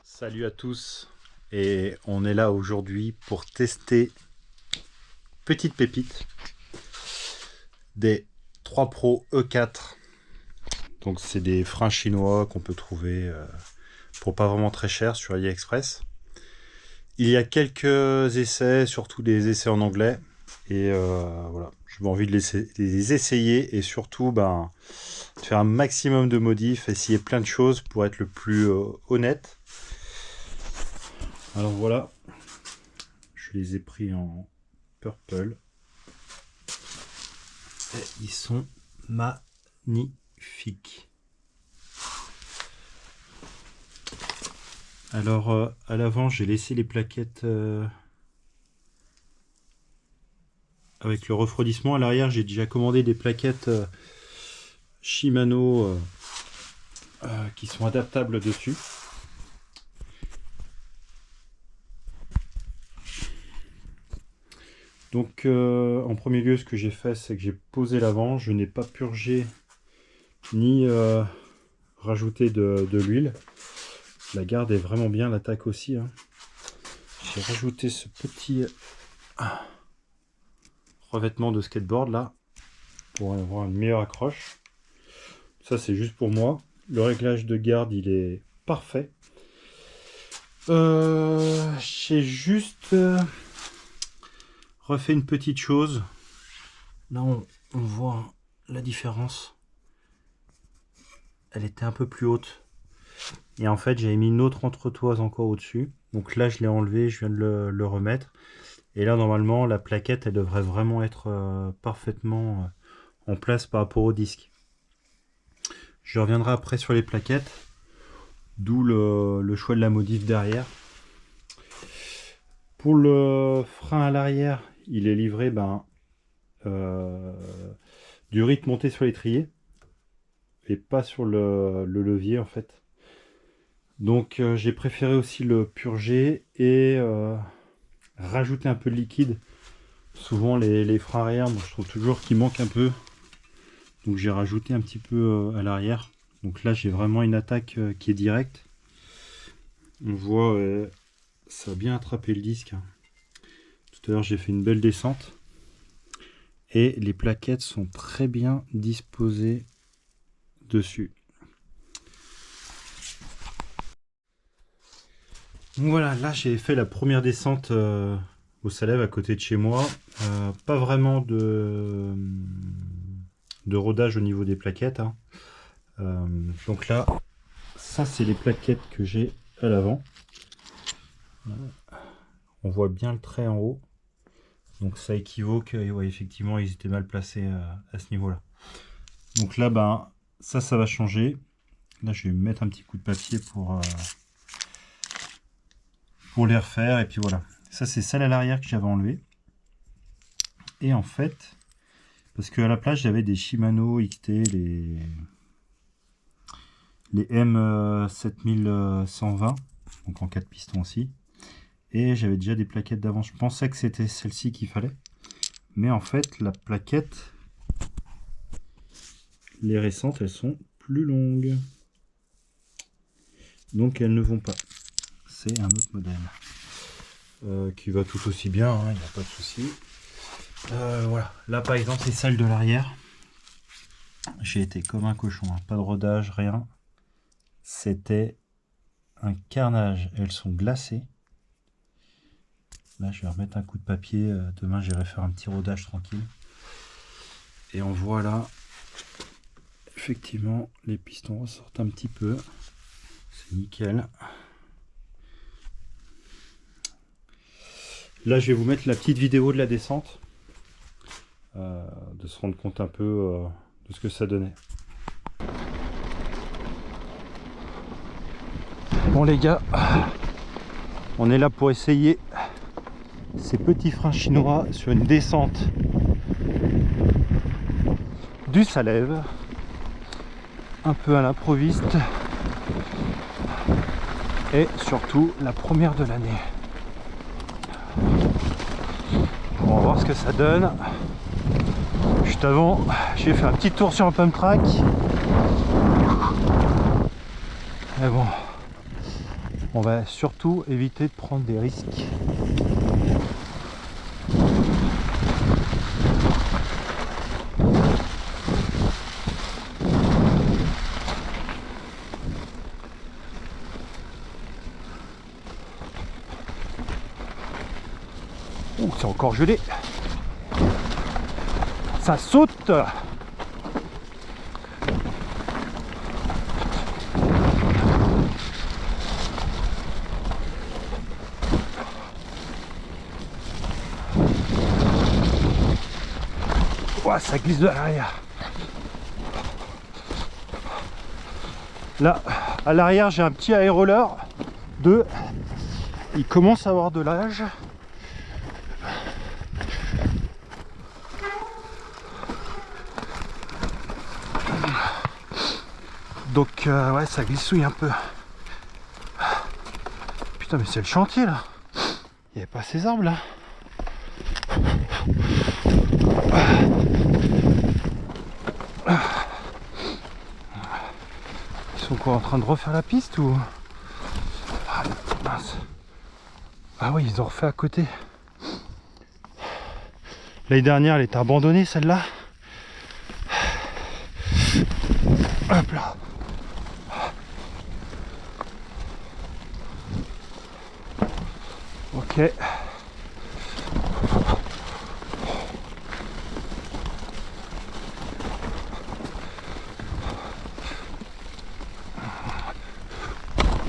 Salut à tous, et on est là aujourd'hui pour tester petite pépite des 3 Pro E4. Donc c'est des freins chinois qu'on peut trouver pour pas vraiment très cher sur AliExpress. Il y a quelques essais, surtout des essais en anglais, et voilà, j'ai envie de les essayer et surtout de faire un maximum de modifs, essayer plein de choses pour être le plus honnête. Alors voilà, je les ai pris en purple et ils sont magnifiques. Alors à l'avant j'ai laissé les plaquettes avec le refroidissement. À l'arrière j'ai déjà commandé des plaquettes Shimano qui sont adaptables dessus. Donc en premier lieu ce que j'ai fait c'est que j'ai posé l'avant, je n'ai pas purgé ni rajouté de l'huile. La garde est vraiment bien, l'attaque aussi hein. J'ai rajouté ce petit revêtement de skateboard là pour avoir une meilleure accroche. Ça c'est juste pour moi. Le réglage de garde il est parfait. J'ai juste refait une petite chose. Là on voit la différence. Elle était un peu plus haute. Et en fait j'avais mis une autre entretoise encore au-dessus. Donc là je l'ai enlevé, je viens de le remettre. Et là normalement la plaquette elle devrait vraiment être parfaitement en place par rapport au disque. Je reviendrai après sur les plaquettes. D'où le choix de la modif derrière. Pour le frein à l'arrière, il est livré du rythme monté sur l'étrier et pas sur le levier en fait. Donc j'ai préféré aussi le purger et rajouter un peu de liquide. Souvent les freins arrière, moi, je trouve toujours qu'il manque un peu. Donc j'ai rajouté un petit peu à l'arrière. Donc là j'ai vraiment une attaque qui est directe. On voit ça a bien attrapé le disque. Tout à l'heure j'ai fait une belle descente. Et les plaquettes sont très bien disposées dessus. Donc voilà, là j'ai fait la première descente au Salève à côté de chez moi. Pas vraiment de rodage au niveau des plaquettes. Hein. Donc là, ça c'est les plaquettes que j'ai à l'avant. On voit bien le trait en haut. Donc ça équivaut que ouais, effectivement ils étaient mal placés à ce niveau-là. Donc là, ça va changer. Là je vais mettre un petit coup de papier pour les refaire. Et puis voilà. Ça c'est celle à l'arrière que j'avais enlevé. Et en fait, parce qu'à la place j'avais des Shimano XT, les M7120, donc en 4 pistons aussi. Et j'avais déjà des plaquettes d'avant. Je pensais que c'était celle-ci qu'il fallait. Mais en fait, la plaquette, les récentes, elles sont plus longues. Donc elles ne vont pas. C'est un autre modèle. Qui va tout aussi bien, il n'y a pas de souci. Voilà. Là par exemple, c'est celle de l'arrière. J'ai été comme un cochon. Hein. Pas de rodage, rien. C'était un carnage. Elles sont glacées. Là, je vais remettre un coup de papier. Demain, j'irai faire un petit rodage tranquille. Et on voit là, effectivement, les pistons ressortent un petit peu. C'est nickel. Là, je vais vous mettre la petite vidéo de la descente. De se rendre compte un peu de ce que ça donnait. Bon les gars, on est là pour essayer ces petits freins chinois sur une descente du Salève, un peu à l'improviste et surtout la première de l'année. On va voir ce que ça donne. Juste avant, j'ai fait un petit tour sur un pump track. Mais bon, On va surtout éviter de prendre des risques. Ouh, c'est encore gelé. Ça saute. Ouah, ça glisse de l'arrière. Là, à l'arrière, j'ai un petit aéroleur de... Il commence à avoir de l'âge. Donc ouais, ça glissouille un peu. Putain, mais c'est le chantier là. Il n'y avait pas ces arbres là. Ils sont quoi, en train de refaire la piste ou... Ah, mince. Ah oui, ils ont refait à côté. L'année dernière, elle était abandonnée celle-là. Hop là. Ok.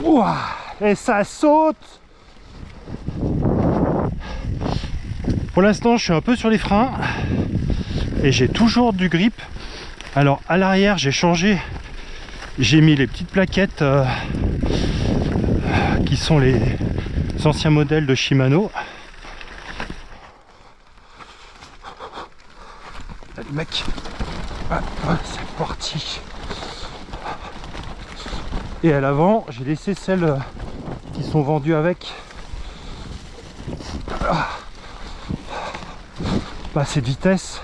Ouah, et ça saute. Pour l'instant, je suis un peu sur les freins et j'ai toujours du grip. Alors à l'arrière, j'ai changé. J'ai mis les petites plaquettes qui sont les anciens modèles de Shimano. Allez mec, c'est parti. Et à l'avant, j'ai laissé celles qui sont vendues avec. Pas assez de vitesse.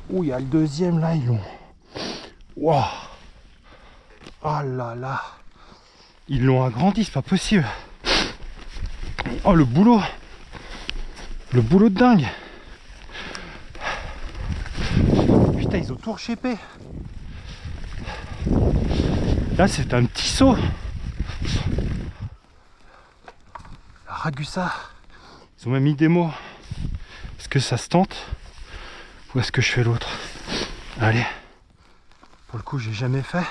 Ouh, il y a le deuxième là, ils l'ont. Waouh. Oh là là. Ils l'ont agrandi, c'est pas possible. Oh le boulot. Le boulot de dingue. Putain, ils ont tout rechépé. Là, c'est un petit saut. La Ragusa. Ils ont même mis des mots. Est-ce que ça se tente? Ou est-ce que je fais l'autre? Allez. Pour le coup, j'ai jamais fait.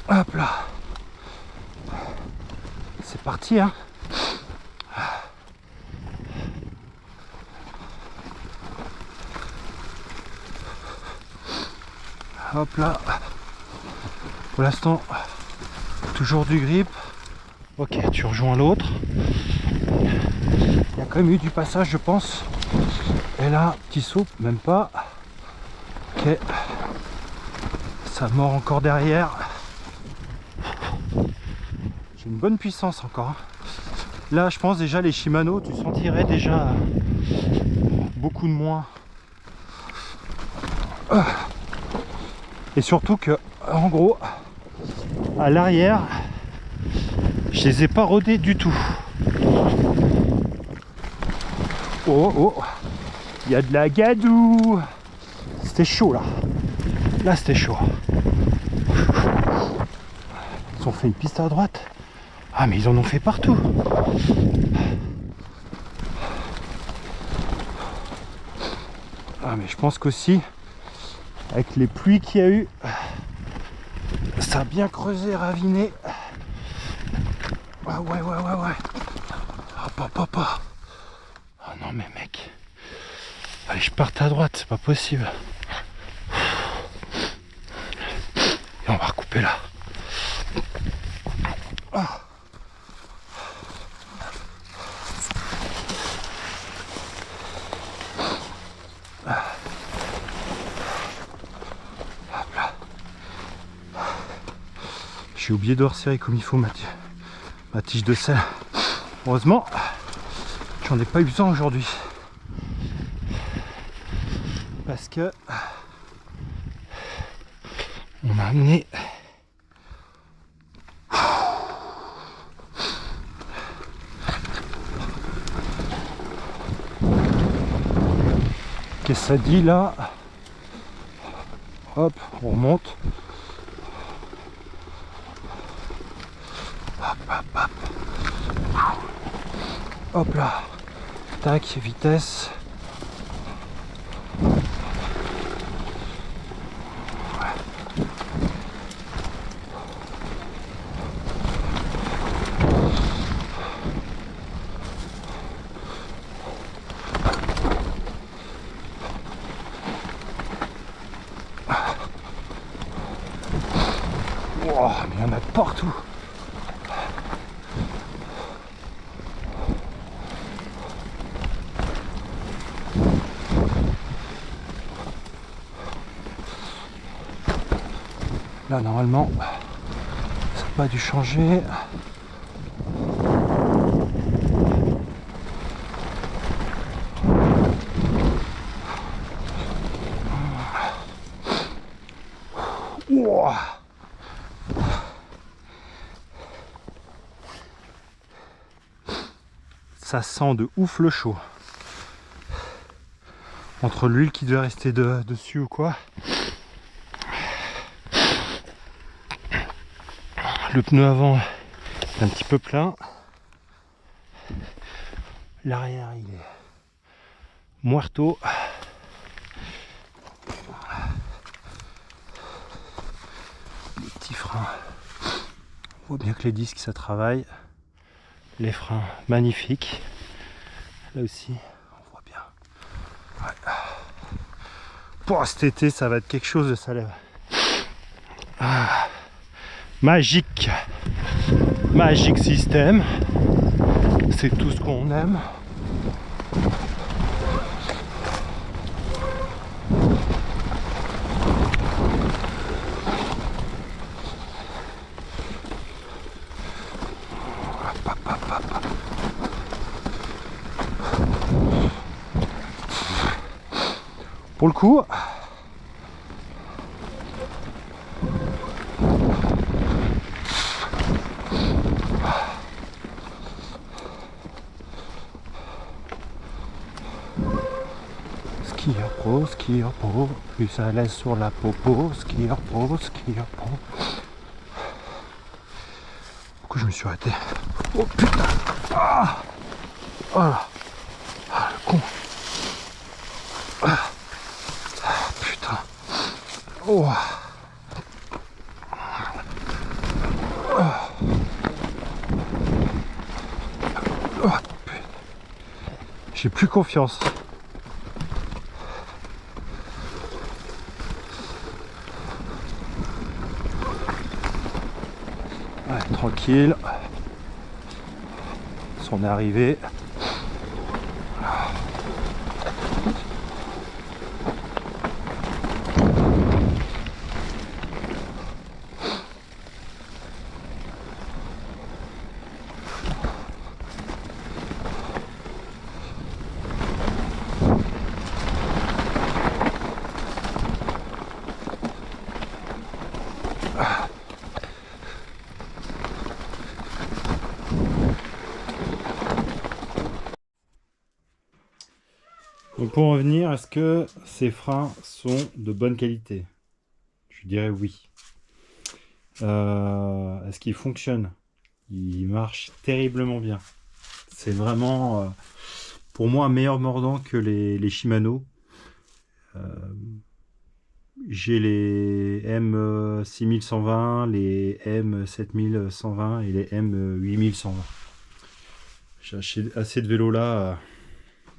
Hop là. C'est parti, hein. Hop là. Pour l'instant, toujours du grip. Ok, tu rejoins l'autre. Il y a quand même eu du passage, je pense. Et là, petit saut, même pas. Ok. Ça mord encore derrière. J'ai une bonne puissance encore. Là, je pense déjà les Shimano, tu sentirais déjà beaucoup de moins. Et surtout que, en gros, à l'arrière, je les ai pas rodés du tout. Oh oh, il y a de la gadoue. C'était chaud là. Là c'était chaud. Ils ont fait une piste à droite. Ah mais ils en ont fait partout. Ah mais je pense qu'aussi avec les pluies qu'il y a eu, ça a bien creusé, raviné. Ah ouais. Hop hop hop. Oh non mais mec. Allez, je parte à droite, c'est pas possible. Et on va recouper là. Ah. Hop là. J'ai oublié de resserrer comme il faut ma tige de sel. Heureusement, j'en ai pas eu besoin aujourd'hui. Parce que on m'a amené ça dit là. Hop, on remonte. Hop, hop, hop. Hop là. Tac, vitesse. Oh, mais il y en a partout. Là, normalement, ça n'a pas dû changer. Ouah. Ça sent de ouf le chaud. Entre l'huile qui devait rester dessus ou quoi. Le pneu avant est un petit peu plein. L'arrière il est muerto. Les petits freins. On voit bien que les disques ça travaille. Les freins magnifiques. Là aussi, on voit bien. Ouais. Pour cet été, ça va être quelque chose de ça lève. Ah. Magique. Magique système. C'est tout ce qu'on aime. Pour le coup, skieur pro, plus à l'aise sur la popo, skieur pro, skieur pro. Pourquoi je me suis arrêté? Oh putain! Ah, oh là. Ah, le con! Ah, putain! Oh! Oh, j'ai plus confiance. Ouais, tranquille. On est arrivé. Donc pour en revenir, est-ce que ces freins sont de bonne qualité? Je dirais oui. Est-ce qu'ils fonctionnent? Ils marchent terriblement bien. C'est vraiment, pour moi, un meilleur mordant que les Shimano. J'ai les M6120, les M7120 et les M8120. J'ai acheté assez de vélos là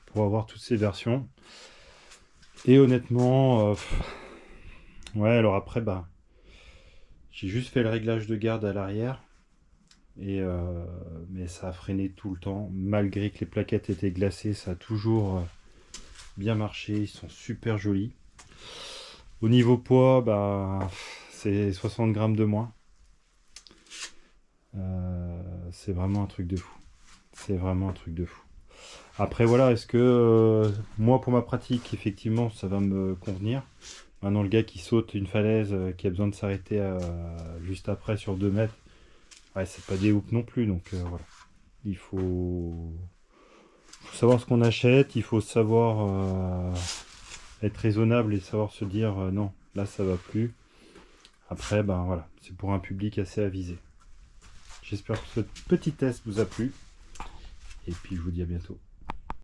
pour avoir toutes ces versions. Et honnêtement, ouais, alors après, bah, j'ai juste fait le réglage de garde à l'arrière. Mais ça a freiné tout le temps. Malgré que les plaquettes étaient glacées, ça a toujours bien marché. Ils sont super jolis. Au niveau poids, bah, c'est 60 grammes de moins. C'est vraiment un truc de fou. C'est vraiment un truc de fou. Après voilà, est-ce que moi pour ma pratique, effectivement, ça va me convenir. Maintenant le gars qui saute une falaise, qui a besoin de s'arrêter juste après sur 2 mètres, ouais, c'est pas des hoops non plus, donc voilà. Il faut savoir ce qu'on achète, il faut savoir être raisonnable et savoir se dire non, là ça va plus. Après, ben voilà, c'est pour un public assez avisé. J'espère que ce petit test vous a plu. Et puis je vous dis à bientôt.